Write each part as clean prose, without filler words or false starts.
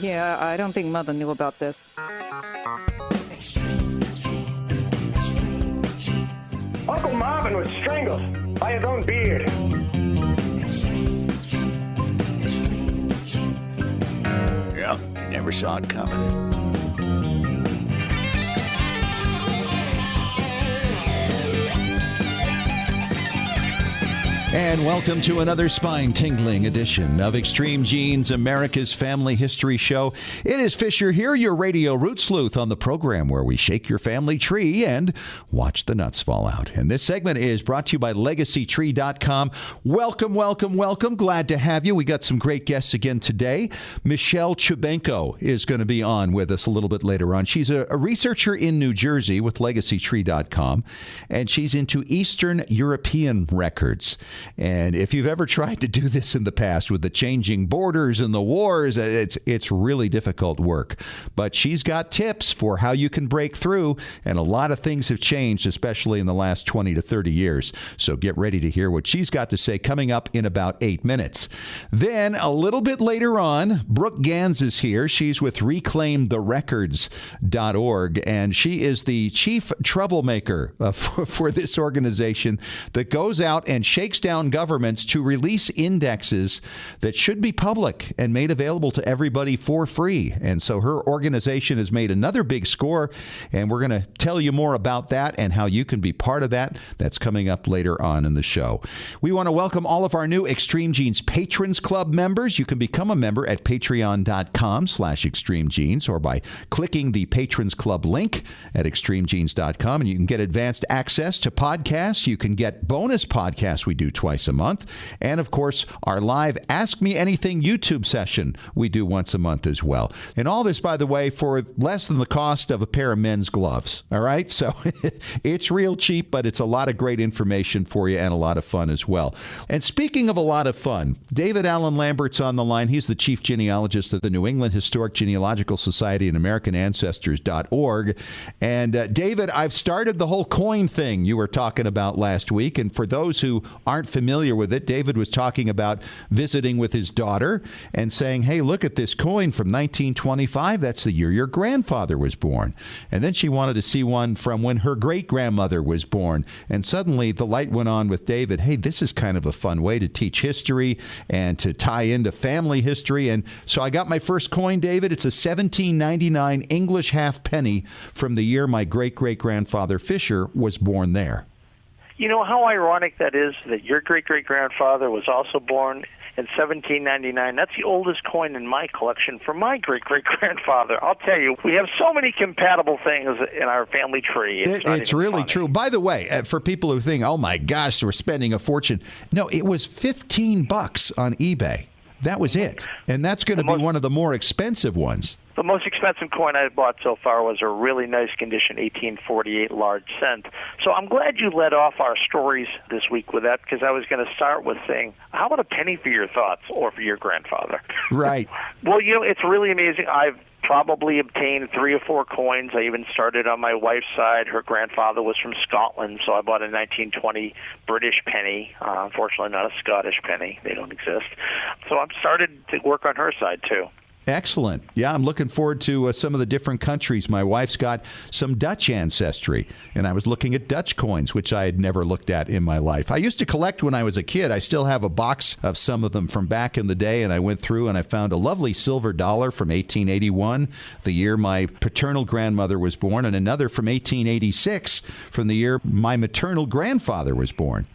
Yeah, I don't think Mother knew about this. Uncle Marvin was strangled by his own beard. Yeah, you never saw it coming. And welcome to another spine-tingling edition of Extreme Genes, America's Family History Show. It is Fisher here, your radio root sleuth on the program where we shake your family tree and watch the nuts fall out. And this segment is brought to you by LegacyTree.com. Welcome, welcome, welcome. Glad to have you. We got some great guests again today. Michelle Chubenko is going to be on with us a little bit later on. She's a researcher in New Jersey with LegacyTree.com, and she's into Eastern European records. And if you've ever tried to do this in the past with the changing borders and the wars, it's really difficult work. But she's got tips for how you can break through, and a lot of things have changed, especially in the last 20 to 30 years. So get ready to hear what she's got to say coming up in about 8 minutes. Then a little bit later on, Brooke Gans is here. She's with ReclaimTheRecords.org, and she is the chief troublemaker for this organization that goes out and shakes down governments to release indexes that should be public and made available to everybody for free. And so her organization has made another big score, and we're going to tell you more about that and how you can be part of that. That's coming up later on in the show. We want to welcome all of our new Extreme Genes Patrons Club members. You can become a member at patreon.com/extremegenes or by clicking the Patrons Club link at extremegenes.com, and you can get advanced access to podcasts. You can get bonus podcasts we do twice a month. And of course, our live Ask Me Anything YouTube session we do once a month as well. And all this, by the way, for less than the cost of a pair of men's gloves. All right. So it's real cheap, but it's a lot of great information for you and a lot of fun as well. And speaking of a lot of fun, David Allen Lambert's on the line. He's the chief genealogist at the New England Historic Genealogical Society and AmericanAncestors.org. And David, I've started the whole coin thing you were talking about last week. And for those who aren't familiar with it, David was talking about visiting with his daughter and saying, hey, look at this coin from 1925. That's the year your grandfather was born. And then she wanted to see one from when her great-grandmother was born. And suddenly the light went on with David. Hey, this is kind of a fun way to teach history and to tie into family history. And so I got my first coin, David. It's a 1799 English halfpenny from the year my great-great-grandfather Fisher was born there. You know how ironic that is that your great-great-grandfather was also born in 1799. That's the oldest coin in my collection from my great-great-grandfather. I'll tell you, we have so many compatible things in our family tree. It's really true. By the way, for people who think, oh my gosh, we're spending a fortune. No, it was $15 on eBay. That was it. And that's going to be one of the more expensive ones. The most expensive coin I've bought so far was a really nice condition 1848 large cent. So I'm glad you led off our stories this week with that, because I was going to start with saying, how about a penny for your thoughts or for your grandfather? Right. Well, you know, it's really amazing. I've probably obtained 3 or 4 coins. I even started on my wife's side. Her grandfather was from Scotland, so I bought a 1920 British penny. Unfortunately, not a Scottish penny. They don't exist. So I've started to work on her side, too. Excellent. Yeah, I'm looking forward to some of the different countries. My wife's got some Dutch ancestry, and I was looking at Dutch coins, which I had never looked at in my life. I used to collect when I was a kid. I still have a box of some of them from back in the day, and I went through and I found a lovely silver dollar from 1881, the year my paternal grandmother was born, and another from 1886 from the year my maternal grandfather was born.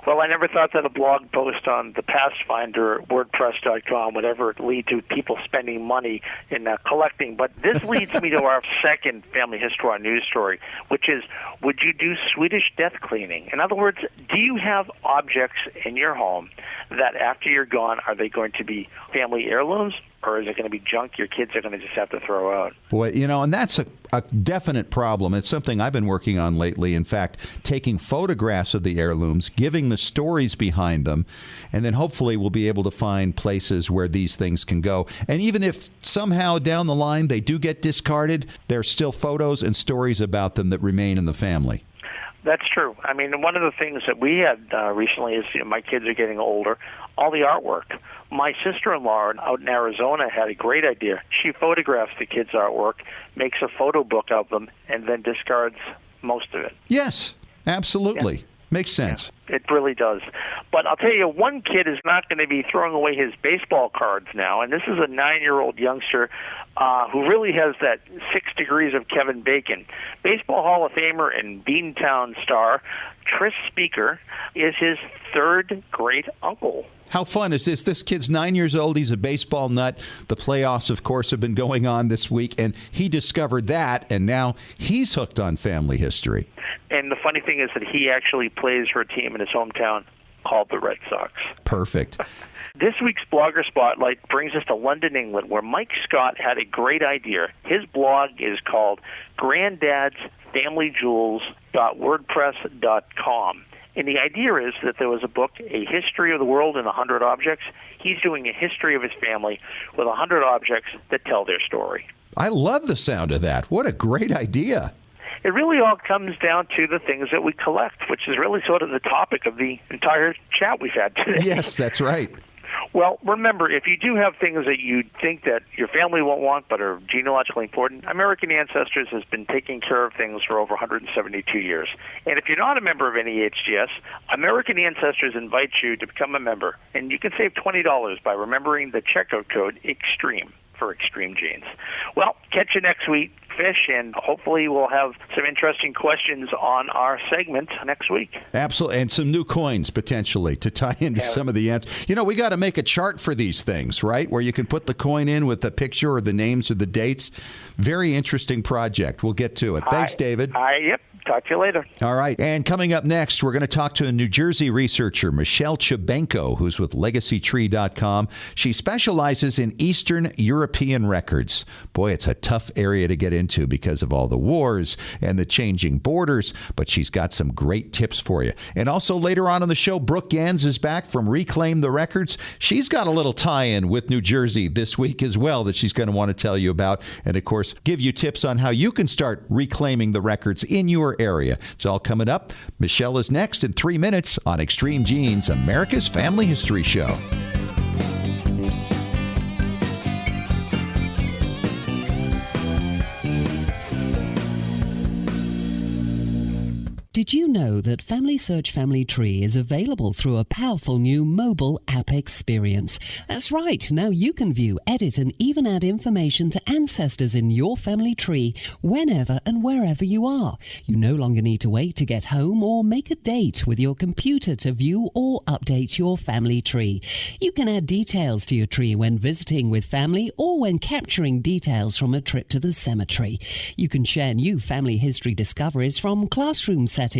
Well, I never thought that a blog post on the Pathfinder, WordPress.com, would ever lead to people spending money in collecting. But this leads me to our second family history news story, which is, would you do Swedish death cleaning? In other words, do you have objects in your home that after you're gone, are they going to be family heirlooms? Or is it going to be junk your kids are going to just have to throw out? Boy, you know, and that's a definite problem. It's something I've been working on lately. In fact, taking photographs of the heirlooms, giving the stories behind them, and then hopefully we'll be able to find places where these things can go. And even if somehow down the line they do get discarded, there's still photos and stories about them that remain in the family. That's true. I mean, one of the things that we had recently is my kids are getting older, all the artwork. My sister-in-law out in Arizona had a great idea. She photographs the kids' artwork, makes a photo book of them, and then discards most of it. Yes, absolutely. Yeah. Makes sense. Yeah, it really does. But I'll tell you, one kid is not going to be throwing away his baseball cards now, and this is a 9-year-old youngster who really has that 6 degrees of Kevin Bacon. Baseball Hall of Famer and Beantown star Tris Speaker is his third great uncle. How fun is this? This kid's 9 years old. He's a baseball nut. The playoffs, of course, have been going on this week, and he discovered that, and now he's hooked on family history. And the funny thing is that he actually plays for a team in his hometown called the Red Sox. Perfect. This week's Blogger Spotlight brings us to London, England, where Mike Scott had a great idea. His blog is called granddadsfamilyjewels.wordpress.com. And the idea is that there was a book, A History of the World in 100 Objects. He's doing a history of his family with 100 objects that tell their story. I love the sound of that. What a great idea. It really all comes down to the things that we collect, which is really sort of the topic of the entire chat we've had today. Yes, that's right. Well, remember, if you do have things that you think that your family won't want but are genealogically important, American Ancestors has been taking care of things for over 172 years. And if you're not a member of any HGS, American Ancestors invites you to become a member. And you can save $20 by remembering the checkout code EXTREME for Extreme Genes. Well, catch you next week, Fish, and hopefully we'll have some interesting questions on our segment next week. Absolutely, and some new coins potentially to tie into some of the answers. You know, we got to make a chart for these things, right, where you can put the coin in with the picture or the names or the dates. Very interesting project. We'll get to it. Thanks, David. Yep. Talk to you later. All right. And coming up next, we're going to talk to a New Jersey researcher, Michelle Chubenko, who's with LegacyTree.com. She specializes in Eastern European records. Boy, it's a tough area to get into because of all the wars and the changing borders, but she's got some great tips for you. And also later on in the show, Brooke Gans is back from Reclaim the Records. She's got a little tie-in with New Jersey this week as well that she's going to want to tell you about. And, of course, give you tips on how you can start reclaiming the records in your area. It's all coming up. Michelle is next in 3 minutes on Extreme Genes, America's Family History Show. Did you know that Family Search Family Tree is available through a powerful new mobile app experience? That's right. Now you can view, edit, and even add information to ancestors in your family tree whenever and wherever you are. You no longer need to wait to get home or make a date with your computer to view or update your family tree. You can add details to your tree when visiting with family or when capturing details from a trip to the cemetery. You can share new family history discoveries from classroom settings.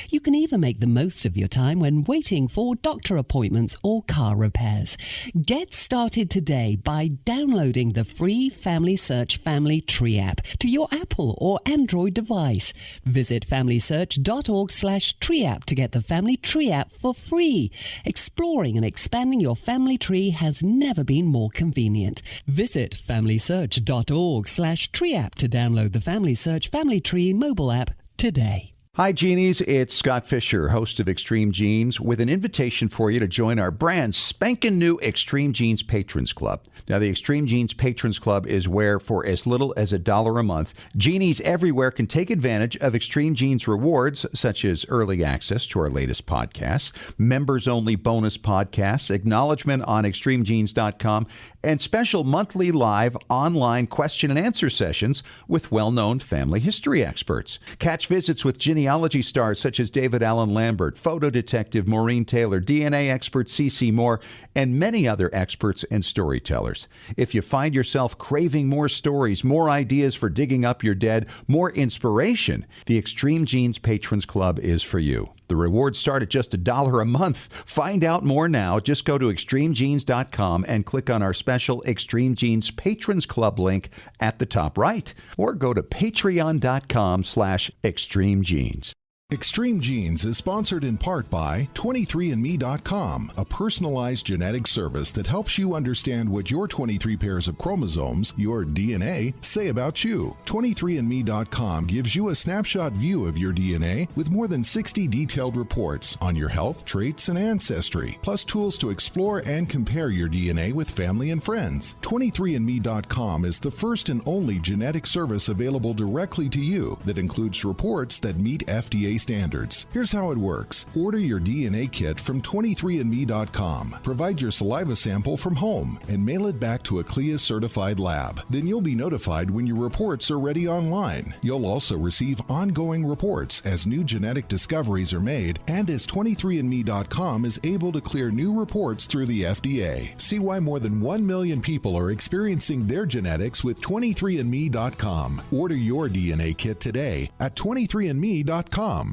You can even make the most of your time when waiting for doctor appointments or car repairs. Get started today by downloading the free Family Search Family Tree app to your Apple or Android device. Visit familysearch.org/tree app to get the Family Tree app for free. Exploring and expanding your family tree has never been more convenient. Visit familysearch.org/tree app to download the Family Search Family Tree mobile app today. Hi, Genies. It's Scott Fisher, host of Extreme Genes, with an invitation for you to join our brand spanking new Extreme Genes Patrons Club. Now, the Extreme Genes Patrons Club is where, for as little as $1 a month, Genies everywhere can take advantage of Extreme Genes rewards, such as early access to our latest podcasts, members-only bonus podcasts, acknowledgement on ExtremeGenes.com, and special monthly live online question and answer sessions with well-known family history experts. Catch visits with genealogy stars such as David Allen Lambert, photo detective Maureen Taylor, DNA expert C.C. Moore, and many other experts and storytellers. If you find yourself craving more stories, more ideas for digging up your dead, more inspiration, the Extreme Genes Patrons Club is for you. The rewards start at just $1 a month. Find out more now. Just go to ExtremeGenes.com and click on our special Extreme Genes Patrons Club link at the top right. Or go to Patreon.com/ExtremeGenes. Extreme Genes is sponsored in part by 23andMe.com, a personalized genetic service that helps you understand what your 23 pairs of chromosomes, your DNA, say about you. 23andMe.com gives you a snapshot view of your DNA with more than 60 detailed reports on your health, traits, and ancestry, plus tools to explore and compare your DNA with family and friends. 23andMe.com is the first and only genetic service available directly to you that includes reports that meet FDA standards. Here's how it works. Order your DNA kit from 23andMe.com. Provide your saliva sample from home and mail it back to a CLIA-certified lab. Then you'll be notified when your reports are ready online. You'll also receive ongoing reports as new genetic discoveries are made and as 23andMe.com is able to clear new reports through the FDA. See why more than 1 million people are experiencing their genetics with 23andMe.com. Order your DNA kit today at 23andMe.com.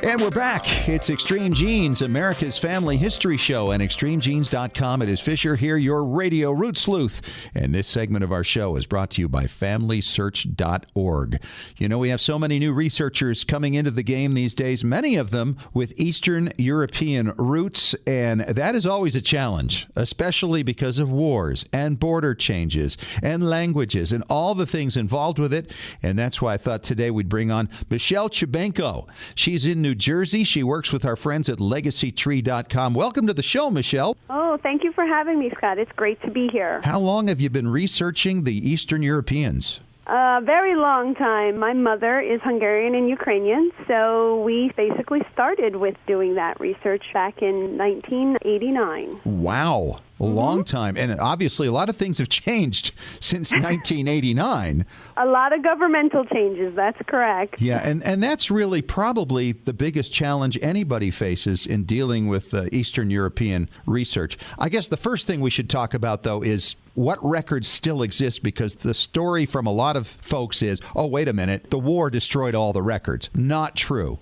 And we're back. It's Extreme Genes, America's family history show, and extremegenes.com. It is Fisher here, your radio root sleuth. And this segment of our show is brought to you by FamilySearch.org. You know, we have so many new researchers coming into the game these days, many of them with Eastern European roots, and that is always a challenge, especially because of wars and border changes and languages and all the things involved with it. And that's why I thought today we'd bring on Michelle Chubenko. She's in New Jersey. She works with our friends at LegacyTree.com. Welcome to the show, Michelle. Oh, thank you for having me, Scott. It's great to be here. How long have you been researching the Eastern Europeans? A very long time. My mother is Hungarian and Ukrainian, so we basically started with doing that research back in 1989. Wow. A long time. And obviously a lot of things have changed since 1989. A lot of governmental changes, that's correct. Yeah, and that's really probably the biggest challenge anybody faces in dealing with Eastern European research. I guess the first thing we should talk about, though, is what records still exist, because the story from a lot of folks is, oh, wait a minute, the war destroyed all the records. Not true.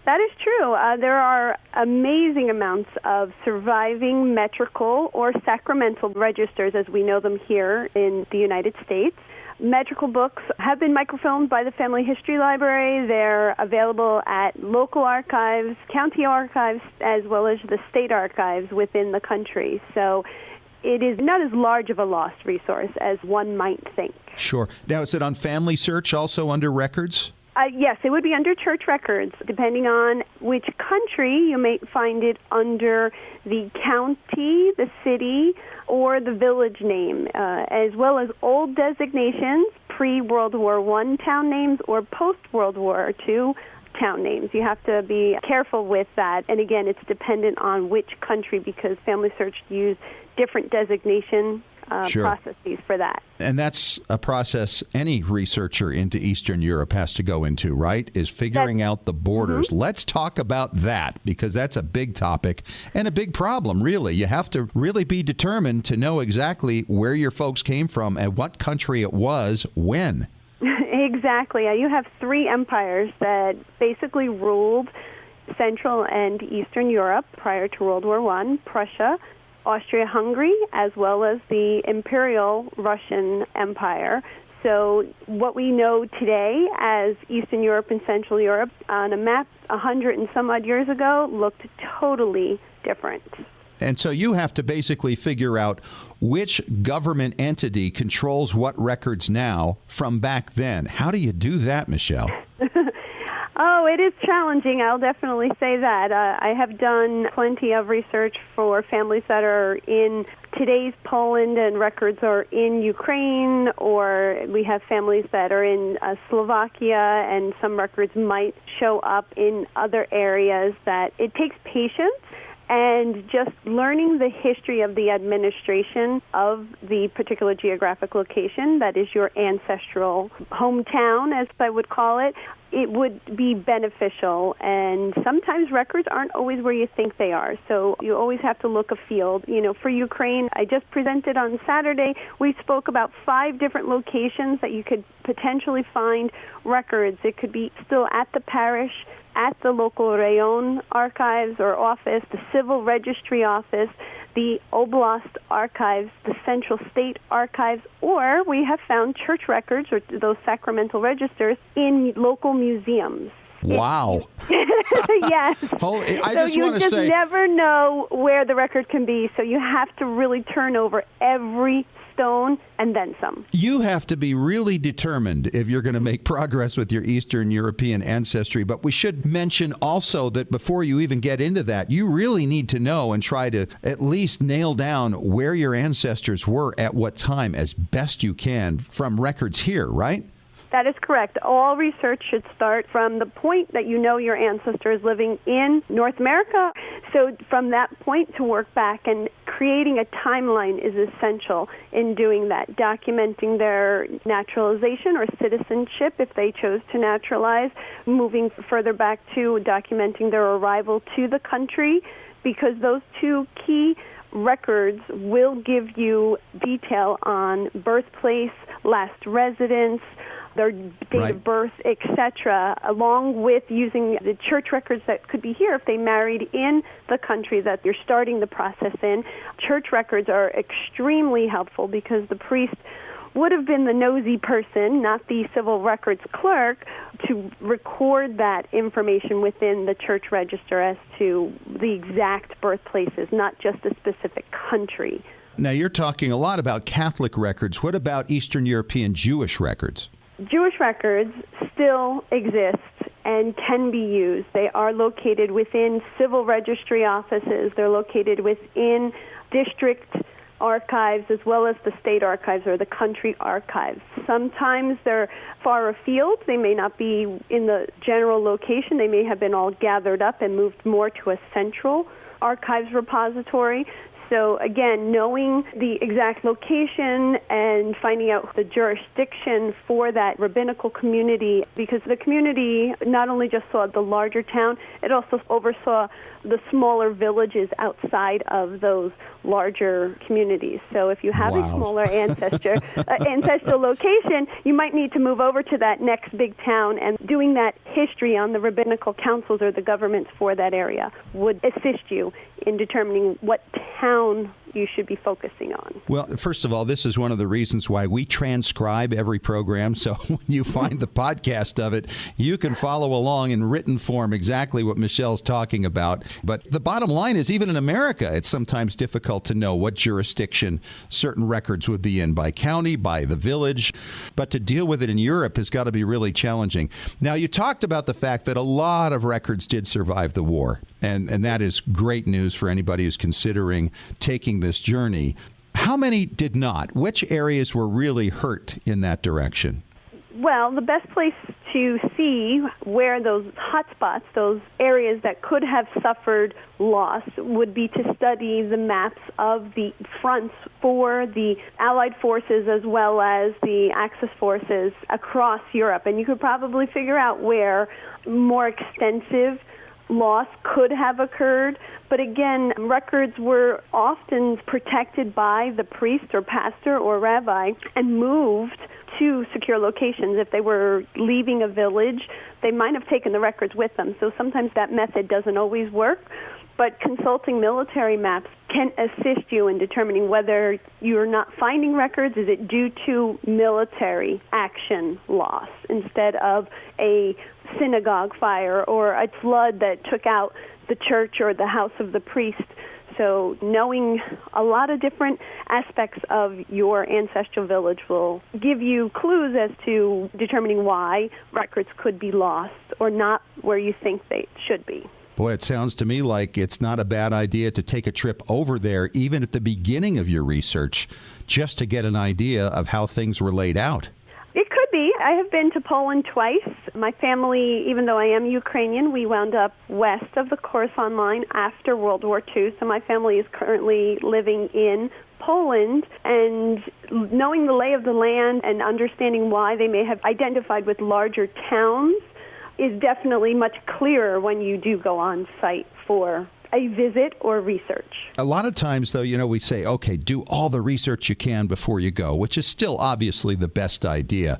That is true. There are amazing amounts of surviving metrical or sacramental registers, as we know them here in the United States. Metrical books have been microfilmed by the Family History Library. They're available at local archives, county archives, as well as the state archives within the country. So it is not as large of a lost resource as one might think. Sure. Now, is it on Family Search also under records? Yes, it would be under church records. Depending on which country, you may find it under the county, the city, or the village name, as well as old designations, pre-World War I town names or post-World War II town names. You have to be careful with that. And again, it's dependent on which country, because Family Search use different designation processes for that. And that's a process any researcher into Eastern Europe has to go into, right? Is figuring out the borders. Let's talk about that, because that's a big topic and a big problem, really. You have to really be determined to know exactly where your folks came from and what country it was when. Exactly. You have three empires that basically ruled Central and Eastern Europe prior to World War I: Prussia, Austria-Hungary, as well as the Imperial Russian Empire. So what we know today as Eastern Europe and Central Europe on a map 100 and some odd years ago looked totally different. And so you have to basically figure out which government entity controls what records now from back then. How do you do that, Michelle? Oh, it is challenging. I'll definitely say that. I have done plenty of research for families that are in today's Poland and records are in Ukraine, or we have families that are in Slovakia, and some records might show up in other areas. That it takes patience and just learning the history of the administration of the particular geographic location that is your ancestral hometown, as I would call it. It would be beneficial, and sometimes records aren't always where you think they are, so you always have to look afield. You know, for Ukraine, I just presented on Saturday, we spoke about 5 different locations that you could potentially find records. It could be still at the parish, at the local rayon archives or office, the civil registry office, the Oblast archives, the Central State archives, or we have found church records or those sacramental registers in local museums. Wow. Yes. I so just you want to just say, never know where the record can be, so you have to really turn over every stone and then some. you have to be really determined if you're going to make progress with your Eastern European ancestry. But we should mention also that before you even get into that, you really need to know and try to at least nail down where your ancestors were at what time as best you can from records here, right? That is correct. All research should start from the point that you know your ancestor is living in North America. So from that point to work back, and creating a timeline is essential in doing that, documenting their naturalization or citizenship if they chose to naturalize, moving further back to documenting their arrival to the country, because those two key records will give you detail on birthplace, last residence, their date of birth, etc., along with using the church records that could be here if they married in the country that you're starting the process in. Church records are extremely helpful because the priest would have been the nosy person, not the civil records clerk, to record that information within the church register as to the exact birthplaces, not just a specific country. Now, you're talking a lot about Catholic records. What about Eastern European Jewish records? Jewish records still exist and can be used. They are located within civil registry offices. They're located within district archives as well as the state archives or the country archives. Sometimes they're far afield. They may not be in the general location. They may have been all gathered up and moved more to a central archives repository. So again, knowing the exact location and finding out the jurisdiction for that rabbinical community, because the community not only just saw the larger town, it also oversaw the smaller villages outside of those larger communities. So if you have a smaller ancestral location, you might need to move over to that next big town, and doing that history on the rabbinical councils or the governments for that area would assist you in determining what town you should be focusing on. Well, first of all, this is one of the reasons why we transcribe every program. So when you find the podcast of it, you can follow along in written form exactly what Michelle's talking about. But the bottom line is, even in America, it's sometimes difficult to know what jurisdiction certain records would be in by county, by the village. But to deal with it in Europe has got to be really challenging. Now, you talked about the fact that a lot of records did survive the war. And that is great news for anybody who's considering taking this journey. How many did not? Which areas were really hurt in that direction? Well, the best place to see where those hotspots, those areas that could have suffered loss, would be to study the maps of the fronts for the Allied forces as well as the Axis forces across Europe. And you could probably figure out where more extensive loss could have occurred. But again, records were often protected by the priest or pastor or rabbi and moved to secure locations. If they were leaving a village, they might have taken the records with them. So sometimes that method doesn't always work, but consulting military maps can assist you in determining whether you're not finding records. Is it due to military action loss instead of a synagogue fire or a flood that took out the church or the house of the priest? So knowing a lot of different aspects of your ancestral village will give you clues as to determining why records could be lost or not where you think they should be. Boy, it sounds to me like it's not a bad idea to take a trip over there, even at the beginning of your research, just to get an idea of how things were laid out. It could be. I have been to Poland twice. My family, even though I am Ukrainian, we wound up west of the Kherson line after World War II. So my family is currently living in Poland, and knowing the lay of the land and understanding why they may have identified with larger towns is definitely much clearer when you do go on site for a visit or research. A lot of times, though, we say, okay, do all the research you can before you go, which is still obviously the best idea.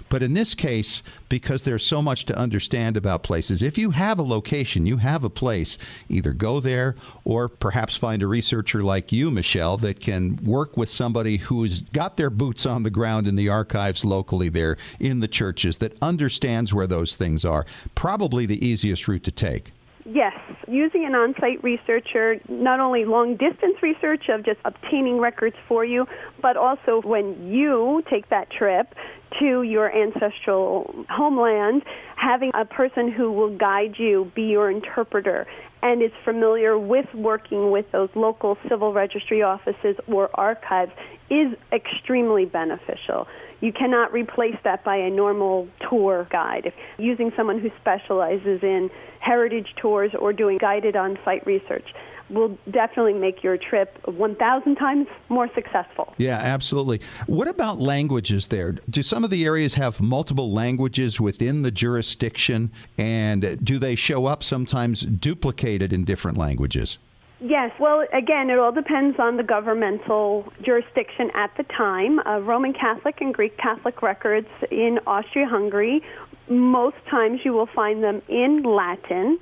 But in this case, because there's so much to understand about places, if you have a location, you have a place, either go there or perhaps find a researcher like you, Michelle, that can work with somebody who's got their boots on the ground in the archives locally there in the churches, that understands where those things are. Probably the easiest route to take. Yes, using an on-site researcher, not only long-distance research of just obtaining records for you, but also when you take that trip to your ancestral homeland, having a person who will guide you, be your interpreter, and is familiar with working with those local civil registry offices or archives is extremely beneficial. You cannot replace that by a normal tour guide. If using someone who specializes in heritage tours or doing guided on-site research will definitely make your trip 1,000 times more successful. Yeah, absolutely. What about languages there? Do some of the areas have multiple languages within the jurisdiction, and do they show up sometimes duplicated in different languages? Yes. Well, again, it all depends on the governmental jurisdiction at the time. Roman Catholic and Greek Catholic records in Austria-Hungary, most times you will find them in Latin.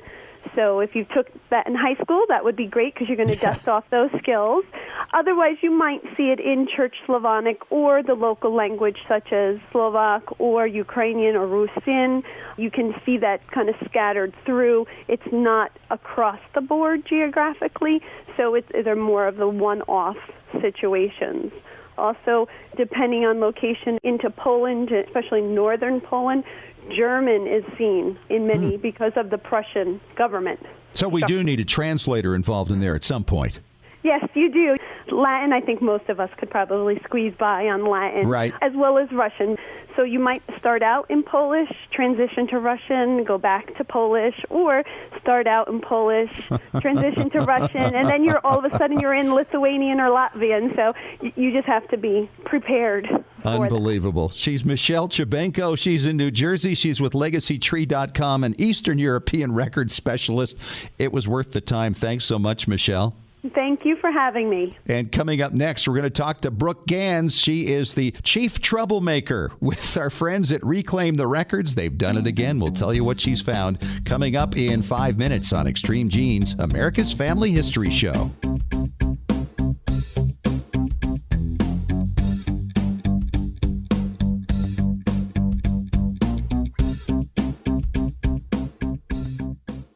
So if you took that in high school, that would be great because you're going to dust off those skills. Otherwise, you might see it in Church Slavonic or the local language such as Slovak or Ukrainian or Rusin. You can see that kind of scattered through. It's not across the board geographically, so they're more of the one-off situations. Also, depending on location into Poland, especially northern Poland, German is seen in many because of the Prussian government. So we do need a translator involved in there at some point. Yes, you do. Latin, I think most of us could probably squeeze by on Latin, right, as well as Russian. So you might start out in Polish, transition to Russian, go back to Polish, or start out in Polish, transition to Russian, and then all of a sudden you're in Lithuanian or Latvian. So you just have to be prepared. Unbelievable. She's Michelle Chubenko. She's in New Jersey. She's with LegacyTree.com, an Eastern European record specialist. It was worth the time. Thanks so much, Michelle. Thank you for having me. And coming up next, we're going to talk to Brooke Gans. She is the chief troublemaker with our friends at Reclaim the Records. They've done it again. We'll tell you what she's found coming up in 5 minutes on Extreme Genes, America's Family History Show.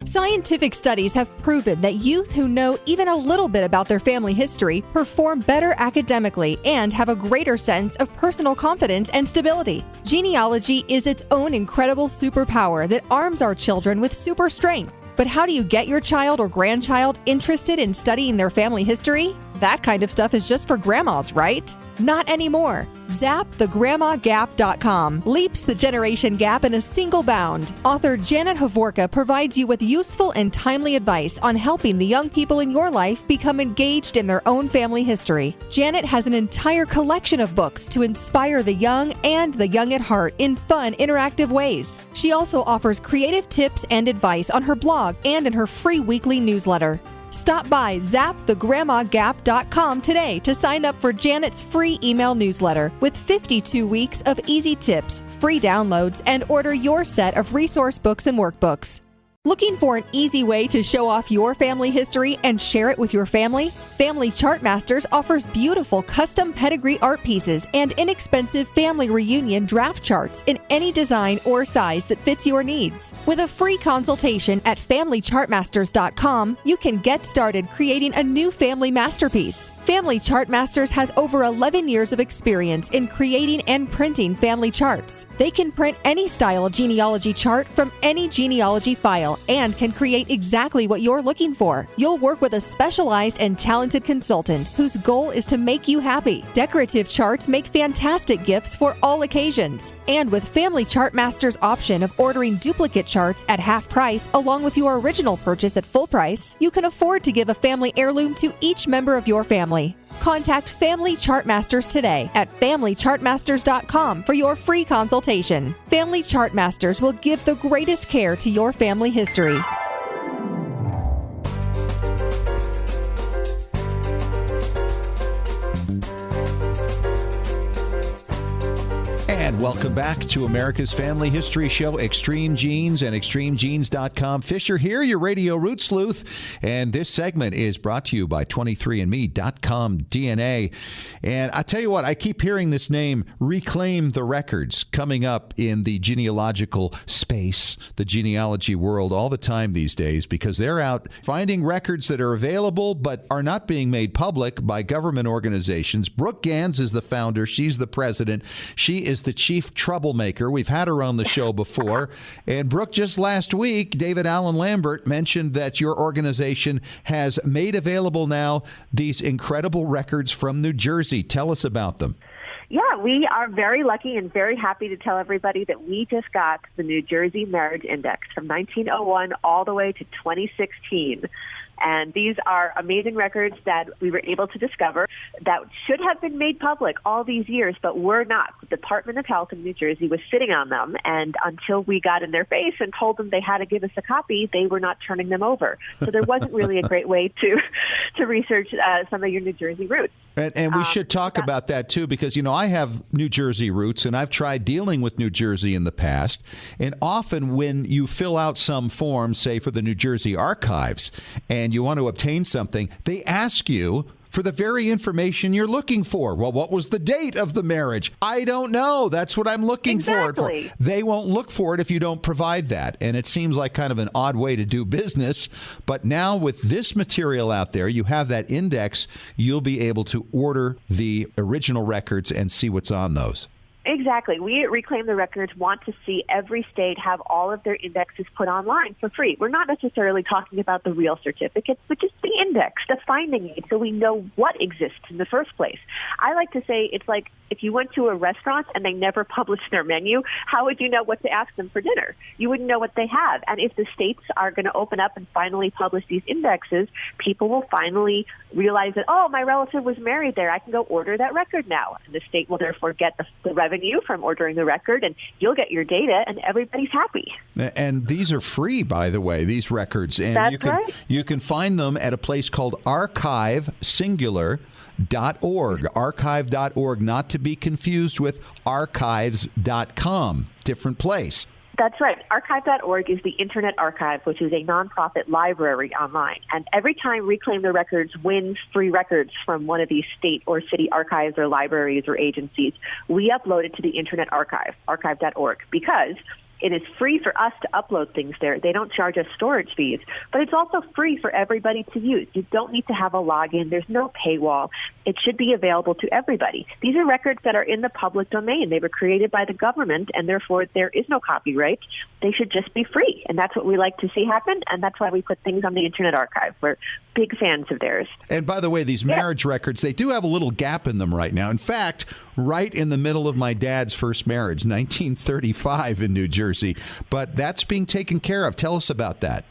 Scientific studies have proven that youth who know even a little bit about their family history perform better academically and have a greater sense of personal confidence and stability. Genealogy is its own incredible superpower that arms our children with super strength. But how do you get your child or grandchild interested in studying their family history? That kind of stuff is just for grandmas, right? Not anymore. ZapTheGrandmaGap.com leaps the generation gap in a single bound. Author Janet Hovorka provides you with useful and timely advice on helping the young people in your life become engaged in their own family history. Janet has an entire collection of books to inspire the young and the young at heart in fun, interactive ways. She also offers creative tips and advice on her blog and in her free weekly newsletter. Stop by ZapTheGrandmaGap.com today to sign up for Janet's free email newsletter with 52 weeks of easy tips, free downloads, and order your set of resource books and workbooks. Looking for an easy way to show off your family history and share it with your family? Family Chartmasters offers beautiful custom pedigree art pieces and inexpensive family reunion draft charts in any design or size that fits your needs. With a free consultation at FamilyChartmasters.com, you can get started creating a new family masterpiece. Family Chartmasters has over 11 years of experience in creating and printing family charts. They can print any style of genealogy chart from any genealogy file and can create exactly what you're looking for. You'll work with a specialized and talented consultant whose goal is to make you happy. Decorative charts make fantastic gifts for all occasions. And with Family Chartmasters' option of ordering duplicate charts at half price along with your original purchase at full price, you can afford to give a family heirloom to each member of your family. Contact Family Chartmasters today at FamilyChartmasters.com for your free consultation. Family Chartmasters will give the greatest care to your family history. Welcome back to America's Family History Show, Extreme Genes and ExtremeGenes.com. Fisher here, your radio root sleuth. And this segment is brought to you by 23andMe.com DNA. And I tell you what, I keep hearing this name, Reclaim the Records, coming up in the genealogical space, the genealogy world, all the time these days, because they're out finding records that are available but are not being made public by government organizations. Brooke Gans is the founder. She's the president. She is the chief troublemaker. We've had her on the show before. And Brooke, just last week, David Allen Lambert mentioned that your organization has made available now these incredible records from New Jersey. Tell us about them. Yeah, we are very lucky and very happy to tell everybody that we just got the New Jersey Marriage Index from 1901 all the way to 2016. And these are amazing records that we were able to discover that should have been made public all these years, but were not. The Department of Health in New Jersey was sitting on them, and until we got in their face and told them they had to give us a copy, they were not turning them over. So there wasn't really a great way to research some of your New Jersey roots. And we should talk about that, too, because, you know, I have New Jersey roots, and I've tried dealing with New Jersey in the past. And often when you fill out some form, say, for the New Jersey archives, and you want to obtain something, they ask you for the very information you're looking for. Well, what was the date of the marriage? I don't know. That's what I'm looking for. They won't look for it if you don't provide that. And it seems like kind of an odd way to do business. But now with this material out there, you have that index, you'll be able to order the original records and see what's on those. Exactly. We at Reclaim the Records want to see every state have all of their indexes put online for free. We're not necessarily talking about the real certificates, but just the index, the finding aid, so we know what exists in the first place. I like to say it's like if you went to a restaurant and they never published their menu, how would you know what to ask them for dinner? You wouldn't know what they have. And if the states are going to open up and finally publish these indexes, people will finally realize that, oh, my relative was married there. I can go order that record now. And the state will therefore get the revenue from ordering the record, and you'll get your data, and everybody's happy. And these are free, by the way, these records. And That's right. You can find them at a place called archive.org. Archive.org, not to be confused with archives.com. Different place. That's right. Archive.org is the Internet Archive, which is a nonprofit library online. And every time Reclaim the Records wins free records from one of these state or city archives or libraries or agencies, we upload it to the Internet Archive, archive.org, because it is free for us to upload things there. They don't charge us storage fees, but it's also free for everybody to use. You don't need to have a login. There's no paywall. It should be available to everybody. These are records that are in the public domain. They were created by the government, and therefore there is no copyright. They should just be free, and that's what we like to see happen, and that's why we put things on the Internet Archive. We're big fans of theirs. And by the way, these marriage records, they do have a little gap in them right now. In fact, right in the middle of my dad's first marriage, 1935 in New Jersey. But that's being taken care of. Tell us about that.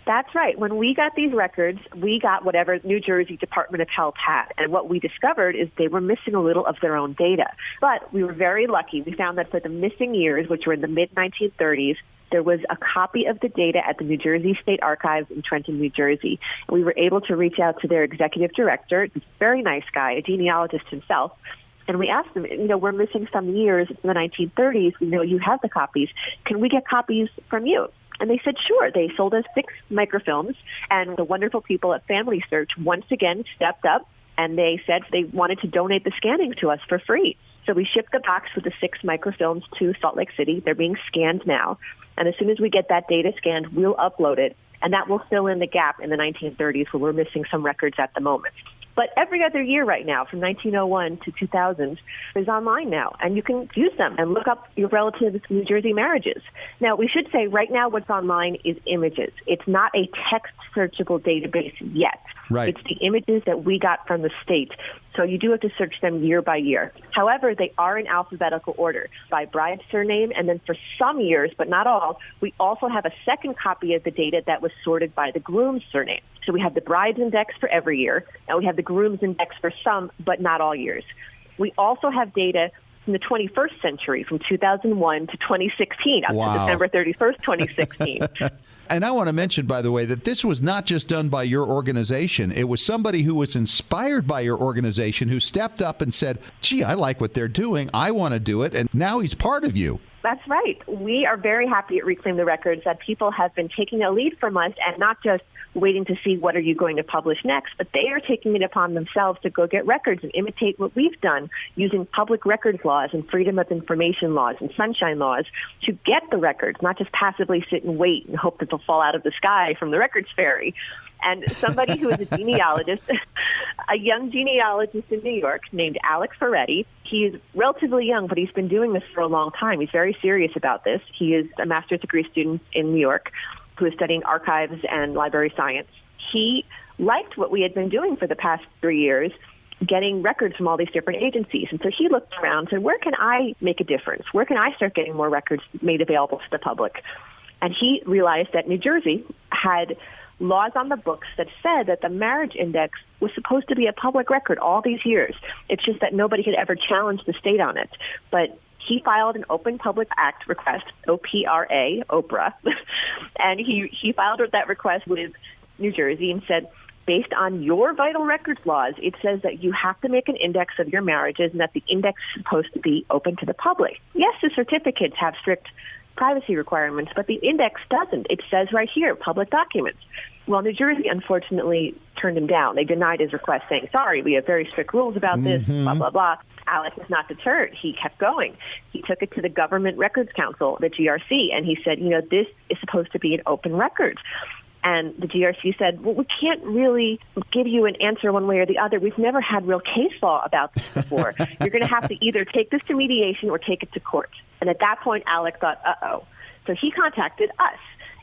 That's right. When we got these records, we got whatever New Jersey Department of Health had. And what we discovered is they were missing a little of their own data. But we were very lucky. We found that for the missing years, which were in the mid-1930s, there was a copy of the data at the New Jersey State Archives in Trenton, New Jersey. We were able to reach out to their executive director, a very nice guy, a genealogist himself, and we asked them, we're missing some years from the 1930s. We know you have the copies. Can we get copies from you? And they said, sure. They sold us 6 microfilms, and the wonderful people at Family Search once again stepped up, and they said they wanted to donate the scanning to us for free. So we shipped the box with the 6 microfilms to Salt Lake City. They're being scanned now. And as soon as we get that data scanned, we'll upload it. And that will fill in the gap in the 1930s where we're missing some records at the moment. But every other year right now, from 1901 to 2000, is online now, and you can use them and look up your relatives' New Jersey marriages. Now, we should say right now what's online is images. It's not a text searchable database yet. Right. It's the images that we got from the state. So you do have to search them year by year. However, they are in alphabetical order by bride surname, and then for some years, but not all, we also have a second copy of the data that was sorted by the groom's surname. So we have the bride's index for every year, and we have the groom's index for some, but not all years. We also have data in the 21st century from 2001 to 2016, up Wow. to December 31st, 2016. And I want to mention, by the way, that this was not just done by your organization. It was somebody who was inspired by your organization who stepped up and said, gee, I like what they're doing. I want to do it. And now he's part of you. That's right. We are very happy at Reclaim the Records that people have been taking a lead from us and not just waiting to see what are you going to publish next, but they are taking it upon themselves to go get records and imitate what we've done using public records laws and freedom of information laws and sunshine laws to get the records, not just passively sit and wait and hope that they'll fall out of the sky from the records fairy. And somebody who is a genealogist, a young genealogist in New York named Alex Ferretti, he is relatively young, but he's been doing this for a long time. He's very serious about this. He is a master's degree student in New York who is studying archives and library science. He liked what we had been doing for the past 3 years, getting records from all these different agencies. And so he looked around and said, where can I make a difference? Where can I start getting more records made available to the public? And he realized that New Jersey had laws on the books that said that the marriage index was supposed to be a public record all these years. It's just that nobody had ever challenged the state on it. But he filed an Open Public Act request, OPRA, Oprah, and he filed that request with New Jersey and said, based on your vital records laws, it says that you have to make an index of your marriages and that the index is supposed to be open to the public. Yes, the certificates have strict privacy requirements, but the index doesn't. It says right here, public documents. Well, New Jersey, unfortunately, turned him down. They denied his request, saying, sorry, we have very strict rules about this, blah, blah, blah. Alex was not deterred. He kept going. He took it to the Government Records Council, the GRC, and he said, this is supposed to be an open record. And the GRC said, well, we can't really give you an answer one way or the other. We've never had real case law about this before. You're going to have to either take this to mediation or take it to court. And at that point, Alex thought, uh-oh. So he contacted us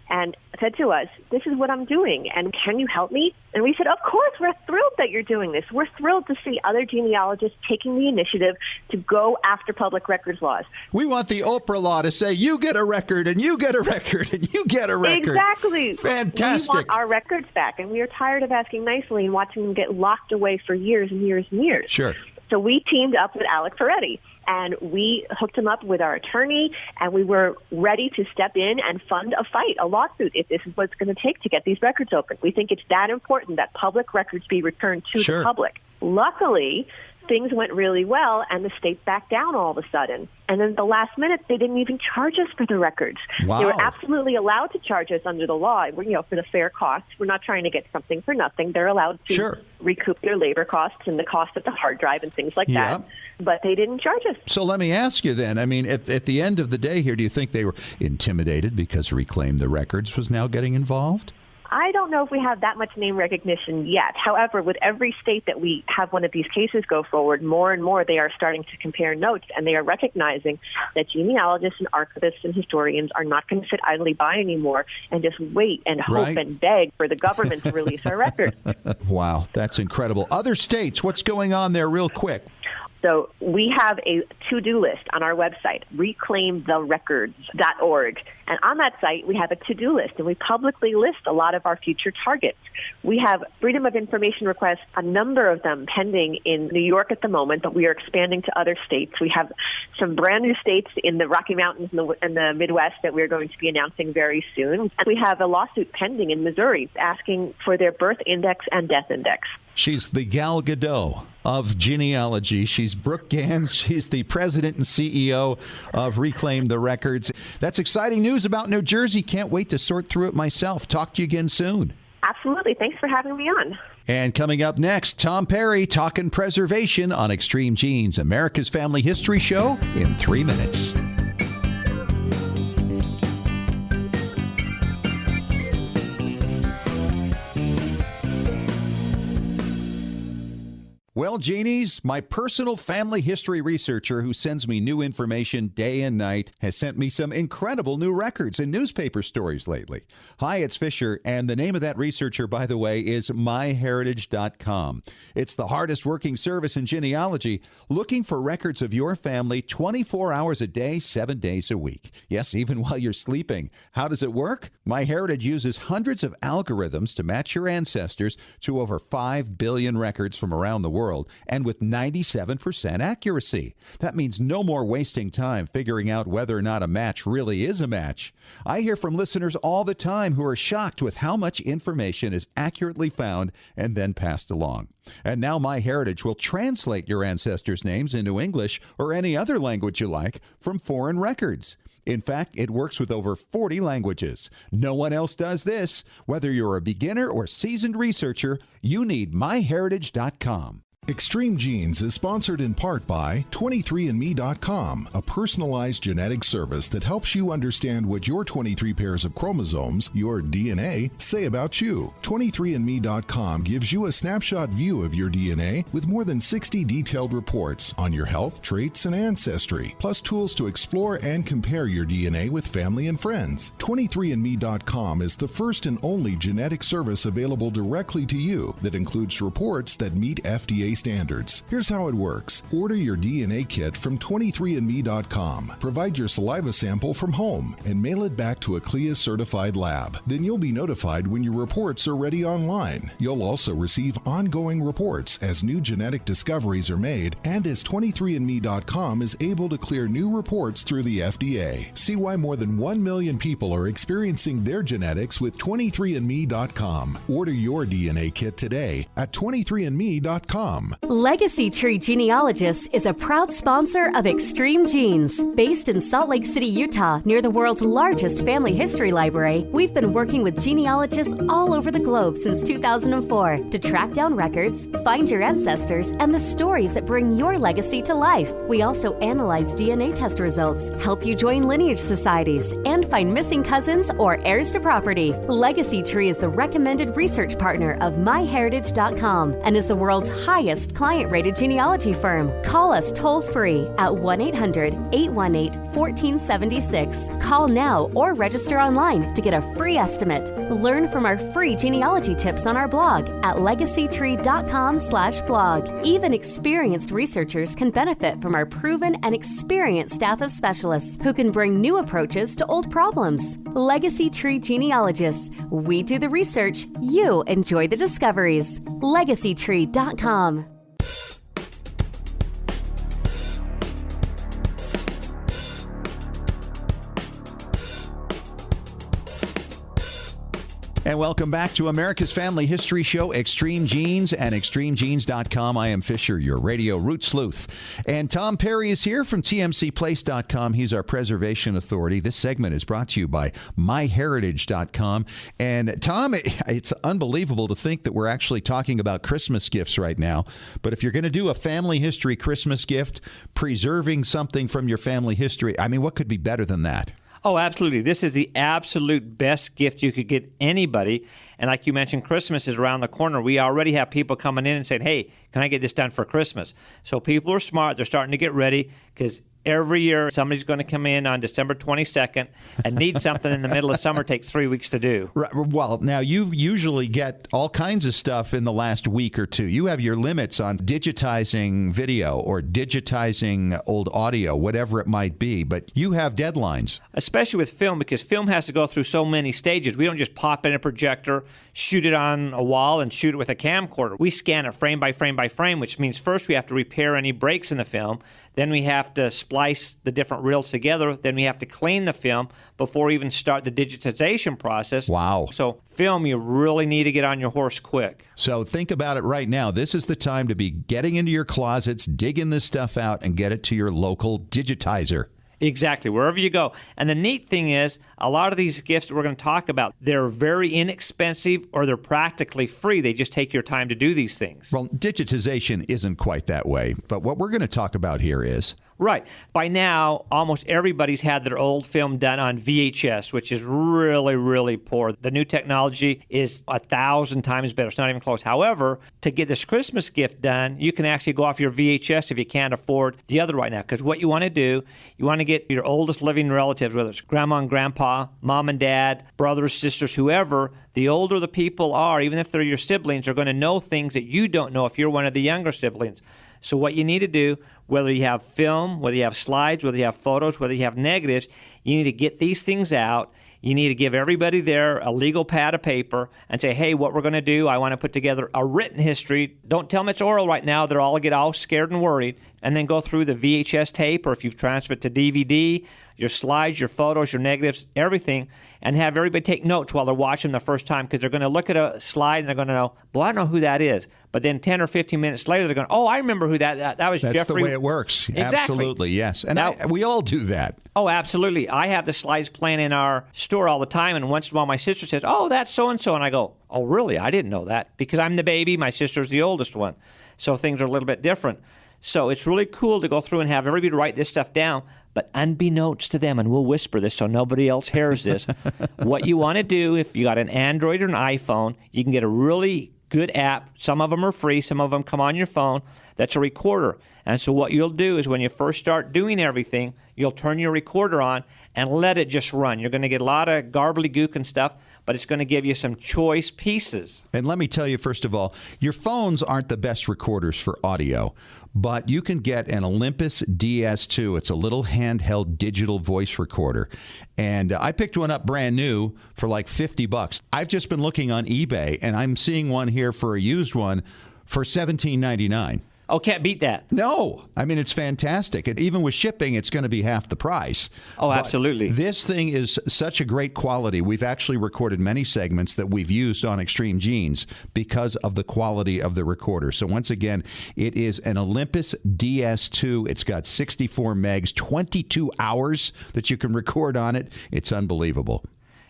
and said to us, this is what I'm doing, and can you help me? And we said, of course, we're thrilled that you're doing this. We're thrilled to see other genealogists taking the initiative to go after public records laws. We want the Oprah law to say, you get a record, and you get a record, and you get a record. Exactly. Fantastic. We want our records back, and we are tired of asking nicely and watching them get locked away for years and years and years. Sure. So we teamed up with Alex Ferretti, and we hooked him up with our attorney, and we were ready to step in and fund a fight, a lawsuit, if this is what it's going to take to get these records open. We think it's that important that public records be returned to the public. Luckily, things went really well, and the state backed down all of a sudden. And then at the last minute, they didn't even charge us for the records. Wow. They were absolutely allowed to charge us under the law, for the fair costs. We're not trying to get something for nothing. They're allowed to recoup their labor costs and the cost of the hard drive and things like that. But they didn't charge us. So let me ask you then, I mean, at the end of the day here, do you think they were intimidated because Reclaim the Records was now getting involved? I don't know if we have that much name recognition yet. However, with every state that we have one of these cases go forward, more and more they are starting to compare notes, and they are recognizing that genealogists and archivists and historians are not going to sit idly by anymore and just wait and hope and beg for the government to release our records. Wow, that's incredible. Other states, what's going on there real quick? So we have a to-do list on our website, reclaimtherecords.org. And on that site, we have a to-do list, and we publicly list a lot of our future targets. We have freedom of information requests, a number of them pending in New York at the moment, but we are expanding to other states. We have some brand new states in the Rocky Mountains and the Midwest that we're going to be announcing very soon. And we have a lawsuit pending in Missouri asking for their birth index and death index. She's the Gal Gadot of genealogy. She's Brooke Gans. She's the president and CEO of Reclaim the Records. That's exciting news about New Jersey. Can't wait to sort through it myself. Talk to you again soon. Absolutely. Thanks for having me on. And coming up next, Tom Perry talking preservation on Extreme Genes, America's Family History Show in 3 minutes. Well, Genies, my personal family history researcher who sends me new information day and night has sent me some incredible new records and newspaper stories lately. Hi, it's Fisher, and the name of that researcher, by the way, is myheritage.com. It's the hardest working service in genealogy, looking for records of your family 24 hours a day, 7 days a week. Yes, even while you're sleeping. How does it work? MyHeritage uses hundreds of algorithms to match your ancestors to over 5 billion records from around the world. world, and with 97% accuracy. That means no more wasting time figuring out whether or not a match really is a match. I hear from listeners all the time who are shocked with how much information is accurately found and then passed along. And now MyHeritage will translate your ancestors' names into English or any other language you like from foreign records. In fact, it works with over 40 languages. No one else does this. Whether you're a beginner or seasoned researcher, you need MyHeritage.com. Extreme Genes is sponsored in part by 23andMe.com, a personalized genetic service that helps you understand what your 23 pairs of chromosomes, your DNA, say about you. 23andMe.com gives you a snapshot view of your DNA with more than 60 detailed reports on your health, traits, and ancestry, plus tools to explore and compare your DNA with family and friends. 23andMe.com is the first and only genetic service available directly to you that includes reports that meet FDA standards. Here's how it works. Order your DNA kit from 23andMe.com. Provide your saliva sample from home and mail it back to a CLIA-certified lab. Then you'll be notified when your reports are ready online. You'll also receive ongoing reports as new genetic discoveries are made and as 23andMe.com is able to clear new reports through the FDA. See why more than 1 million people are experiencing their genetics with 23andMe.com. Order your DNA kit today at 23andMe.com. Legacy Tree Genealogist is a proud sponsor of Extreme Genes. Based in Salt Lake City, Utah, near the world's largest family history library, we've been working with genealogists all over the globe since 2004 to track down records, find your ancestors, and the stories that bring your legacy to life. We also analyze DNA test results, help you join lineage societies, and find missing cousins or heirs to property. Legacy Tree is the recommended research partner of MyHeritage.com and is the world's highest client-rated genealogy firm. Call us toll-free at 1-800-818-1476. Call now or register online to get a free estimate. Learn from our free genealogy tips on our blog at legacytree.com/blog. Even experienced researchers can benefit from our proven and experienced staff of specialists who can bring new approaches to old problems. Legacy Tree Genealogists. We do the research. You enjoy the discoveries. legacytree.com. And welcome back to America's Family History Show, Extreme Genes and ExtremeGenes.com. I am Fisher, your radio root sleuth. And Tom Perry is here from TMCPlace.com. He's our preservation authority. This segment is brought to you by MyHeritage.com. And Tom, it's unbelievable to think that we're actually talking about Christmas gifts right now. But if you're going to do a family history Christmas gift, preserving something from your family history, I mean, what could be better than that? Oh, absolutely. This is the absolute best gift you could get anybody. And like you mentioned, Christmas is around the corner. We already have people coming in and saying, hey, can I get this done for Christmas? So people are smart. They're starting to get ready because every year somebody's going to come in on December 22nd and need something in the middle of summer, take 3 weeks to do. Right. Well, now you usually get all kinds of stuff in the last week or two. You have your limits on digitizing video or digitizing old audio, whatever it might be, but you have deadlines. Especially with film, because film has to go through so many stages. We don't just pop in a projector, shoot it on a wall, and shoot it with a camcorder. We scan it frame by frame by frame, which means first we have to repair any breaks in the film. Then we have to splice the different reels together. Then we have to clean the film before we even start the digitization process. Wow. So film, you really need to get on your horse quick. So think about it right now. This is the time to be getting into your closets, digging this stuff out, and get it to your local digitizer. Exactly, wherever you go. And the neat thing is, a lot of these gifts that we're going to talk about, they're very inexpensive or they're practically free. They just take your time to do these things. Well, digitization isn't quite that way. But what we're going to talk about here is... Right. By now, almost everybody's had their old film done on VHS, which is really, really poor. The new technology is 1,000 times better. It's not even close. However, to get this Christmas gift done, you can actually go off your VHS if you can't afford the other right now. Because what you want to do, you want to get your oldest living relatives, whether it's grandma and grandpa, mom and dad, brothers, sisters, whoever. The older the people are, even if they're your siblings, are going to know things that you don't know if you're one of the younger siblings. So what you need to do, whether you have film, whether you have slides, whether you have photos, whether you have negatives, you need to get these things out You need to give everybody there a legal pad of paper and say, hey, what we're going to do, I want to put together a written history. Don't tell them it's oral right now. They'll all get all scared and worried. And then go through the VHS tape, or if you've transferred to DVD, your slides, your photos, your negatives, everything, and have everybody take notes while they're watching the first time, because they're going to look at a slide and they're going to know, well, I don't know who that is. But then 10 or 15 minutes later, they're going, oh, I remember who that was. That's Jeffrey. the way it works. Exactly. Absolutely, yes. And Now, we all do that. Oh, absolutely. I have the slides playing in our store all the time, and once in a while my sister says, oh, that's so-and-so, and I go, oh, really? I didn't know that, because I'm the baby, my sister's the oldest one. So things are a little bit different. So it's really cool to go through and have everybody write this stuff down, but unbeknownst to them, and we'll whisper this so nobody else hears this, what you want to do, if you got an Android or an iPhone, you can get a really good app. Some of them are free. Some of them come on your phone. That's a recorder. And so what you'll do is when you first start doing everything, you'll turn your recorder on and let it just run. You're going to get a lot of gobbledygook and stuff, but it's going to give you some choice pieces. And let me tell you, first of all, your phones aren't the best recorders for audio, but you can get an Olympus DS2. It's a little handheld digital voice recorder. And I picked one up brand new for like $50. I've just been looking on eBay, and I'm seeing one here for a used one for $17.99. Oh, can't beat that. No. I mean, it's fantastic. And even with shipping, it's going to be half the price. Oh, But absolutely. this thing is such a great quality. We've actually recorded many segments that we've used on Extreme Genes because of the quality of the recorder. So once again, it is an Olympus DS2. It's got 64 megs, 22 hours that you can record on it. It's unbelievable.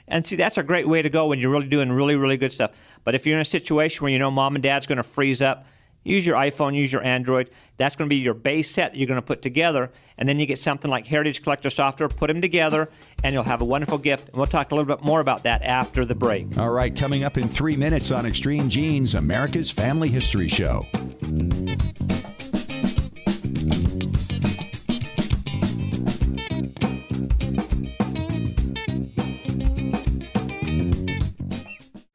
And see, that's a great way to go when you're really doing really, really good stuff. But if you're in a situation where you know mom and dad's going to freeze up, use your iPhone, use your Android. That's going to be your base set that you're going to put together. And then you get something like Heritage Collector Software, put them together, and you'll have a wonderful gift. And we'll talk a little bit more about that after the break. All right, coming up in 3 minutes on Extreme Genes, America's Family History Show.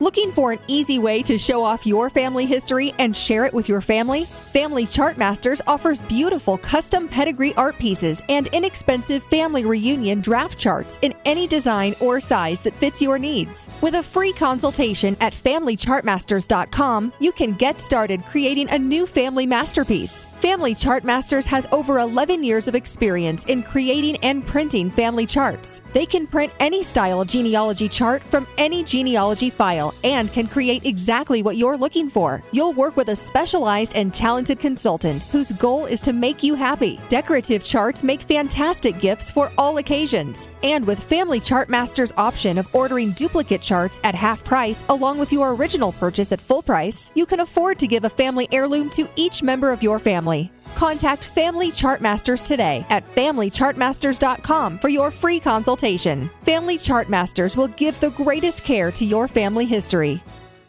Looking for an easy way to show off your family history and share it with your family? Family Chartmasters offers beautiful custom pedigree art pieces and inexpensive family reunion draft charts in any design or size that fits your needs. With a free consultation at FamilyChartmasters.com, you can get started creating a new family masterpiece. Family Chartmasters has over 11 years of experience in creating and printing family charts. They can print any style genealogy chart from any genealogy file and can create exactly what you're looking for. You'll work with a specialized and talented consultant whose goal is to make you happy. Decorative charts make fantastic gifts for all occasions. And with Family Chartmasters' option of ordering duplicate charts at half price along with your original purchase at full price, you can afford to give a family heirloom to each member of your family. Contact Family Chartmasters today at FamilyChartmasters.com for your free consultation. Family Chartmasters will give the greatest care to your family history.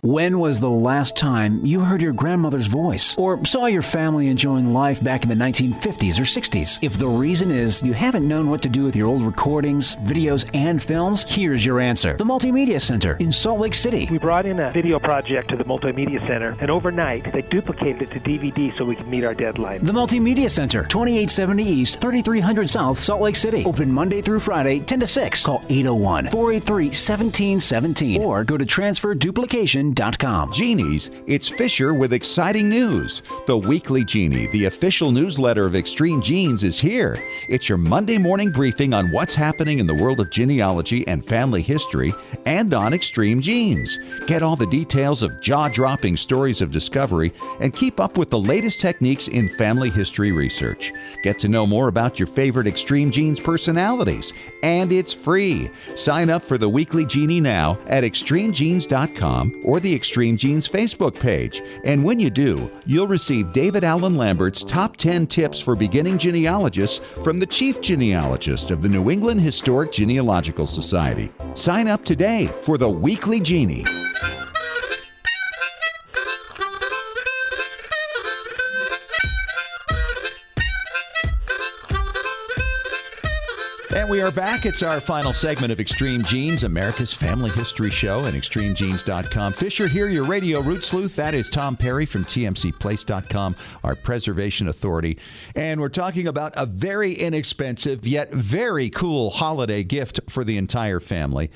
When was the last time you heard your grandmother's voice or saw your family enjoying life back in the 1950s or 60s? If the reason is you haven't known what to do with your old recordings, videos, and films, here's your answer. The Multimedia Center in Salt Lake City. We brought in a video project to the Multimedia Center, and overnight they duplicated it to DVD so we could meet our deadline. The Multimedia Center, 2870 East, 3300 South, Salt Lake City. Open Monday through Friday, 10 to 6. Call 801-483-1717 or go to transferduplication.com. Genies, it's Fisher with exciting news. The Weekly Genie, the official newsletter of Extreme Genes, is here. It's your Monday morning briefing on what's happening in the world of genealogy and family history and on Extreme Genes. Get all the details of jaw-dropping stories of discovery and keep up with the latest techniques in family history research. Get to know more about your favorite Extreme Genes personalities, and it's free. Sign up for the Weekly Genie now at extremegenes.com or the Extreme Genes Facebook page. And when you do, you'll receive David Allen Lambert's Top 10 Tips for Beginning Genealogists from the Chief Genealogist of the New England Historic Genealogical Society. Sign up today for the Weekly Genie. And we are back. It's our final segment of Extreme Genes, America's family history show, and extremegenes.com. Fisher here, your radio root sleuth. That is Tom Perry from tmcplace.com, our preservation authority. And we're talking about a very inexpensive yet very cool holiday gift for the entire family.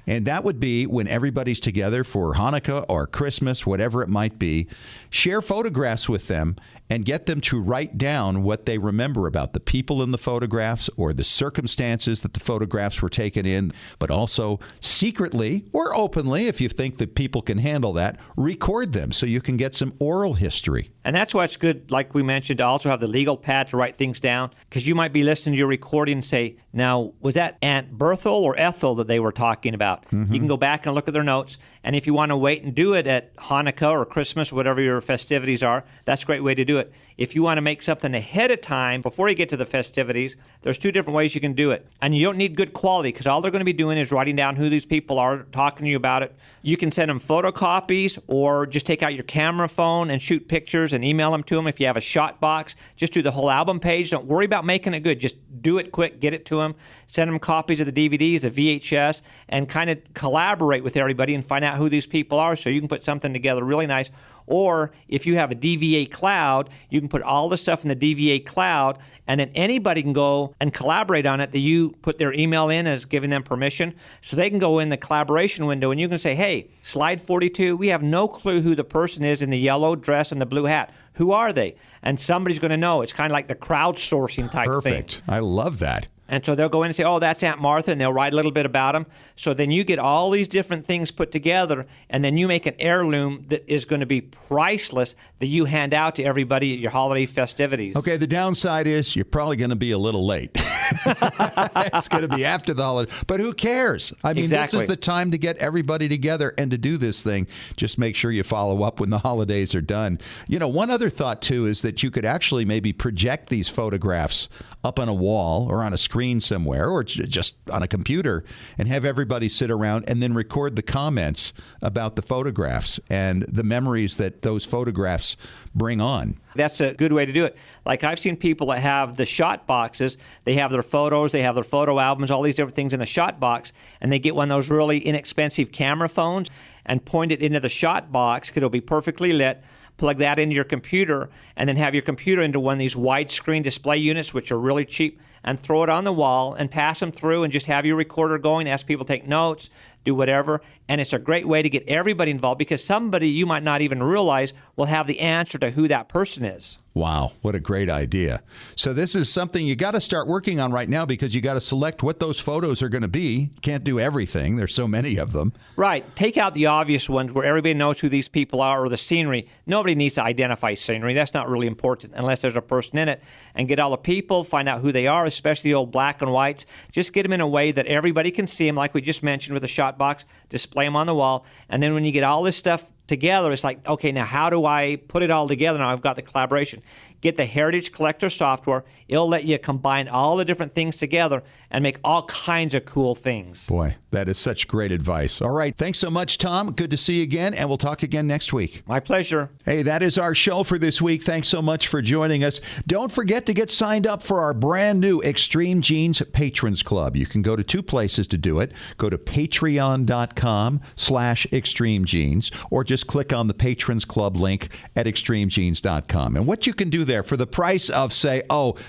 And that would be when everybody's together for Hanukkah or Christmas, whatever it might be, share photographs with them and get them to write down what they remember about the people in the photographs or the circumstances that the photographs were taken in, but also secretly or openly, if you think that people can handle that, record them so you can get some oral history. And that's why it's good, like we mentioned, to also have the legal pad to write things down, because you might be listening to your recording and say, now, was that Aunt Berthel or Ethel that they were talking about? Mm-hmm. You can go back and look at their notes, and if you want to wait and do it at Hanukkah or Christmas, whatever your festivities are, that's a great way to do it. If you want to make something ahead of time, before you get to the festivities, there's two different ways you can do it. And you don't need good quality, because all they're going to be doing is writing down who these people are, talking to you about it. You can send them photocopies, or just take out your camera phone and shoot pictures and email them to them. If you have a shot box, just do the whole album page. Don't worry about making it good. Just do it quick, get it to them, send them copies of the DVDs, the VHS, and kind of collaborate with everybody and find out who these people are so you can put something together really nice. Or if you have a DVA cloud, you can put all the stuff in the DVA cloud, and then anybody can go and collaborate on it that you put their email in as giving them permission. So they can go in the collaboration window and you can say, hey, slide 42, we have no clue who the person is in the yellow dress and the blue hat. Who are they? And somebody's going to know. It's kind of like the crowdsourcing type thing. Perfect. I love that. And so they'll go in and say, oh, that's Aunt Martha, and they'll write a little bit about them. So then you get all these different things put together, and then you make an heirloom that is going to be priceless that you hand out to everybody at your holiday festivities. Okay, the downside is you're probably going to be a little late. It's going to be after the holiday. But who cares? I mean, Exactly. This is the time to get everybody together and to do this thing. Just make sure you follow up when the holidays are done. You know, one other thought, too, is that you could actually maybe project these photographs up on a wall or on a screen somewhere, or just on a computer, and have everybody sit around and then record the comments about the photographs and the memories that those photographs bring on. That's a good way to do it. Like, I've seen people that have the shot boxes. They have their photos, they have their photo albums, all these different things in the shot box, and they get one of those really inexpensive camera phones and point it into the shot box, because it'll be perfectly lit. Plug that into your computer, and then have your computer into one of these widescreen display units, which are really cheap, and throw it on the wall and pass them through, and just have your recorder going, ask people to take notes, do whatever. And it's a great way to get everybody involved, because somebody you might not even realize will have the answer to who that person is. Wow, what a great idea. So this is something you got to start working on right now, because you got to select what those photos are going to be. Can't do everything. There's so many of them. Right. Take out the obvious ones where everybody knows who these people are, or the scenery. Nobody needs to identify scenery. That's not really important unless there's a person in it. And get all the people, find out who they are, especially the old black and whites. Just get them in a way that everybody can see them, like we just mentioned with the shot box. Display them on the wall. And then when you get all this stuff together, it's like, okay, now how do I put it all together? Now I've got the collaboration. Get the Heritage Collector software. It'll let you combine all the different things together and make all kinds of cool things. Boy, that is such great advice. All right, thanks so much, Tom. Good to see you again, and we'll talk again next week. My pleasure. Hey, that is our show for this week. Thanks so much for joining us. Don't forget to get signed up for our brand new Extreme Genes Patrons Club. You can go to two places to do it. Go to patreon.com/extremegenes, or just click on the Patrons Club link at extremegenes.com. And what you can do there for the price of, say,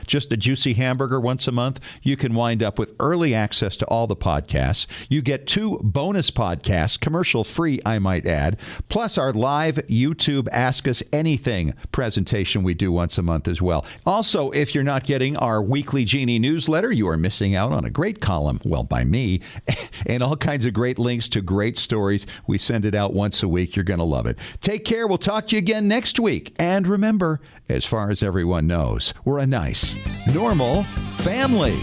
just a juicy hamburger once a month, you can wind up with early access to all the podcasts. You get 2 bonus podcasts, commercial free, I might add, plus our live YouTube Ask Us Anything presentation we do once a month as well. Also, if you're not getting our weekly Genie newsletter, you are missing out on a great column, well, by me, and all kinds of great links to great stories. We send it out once a week. You're going to love it. Take care. We'll talk to you again next week. And remember, as far as everyone knows, we're a nice, normal family.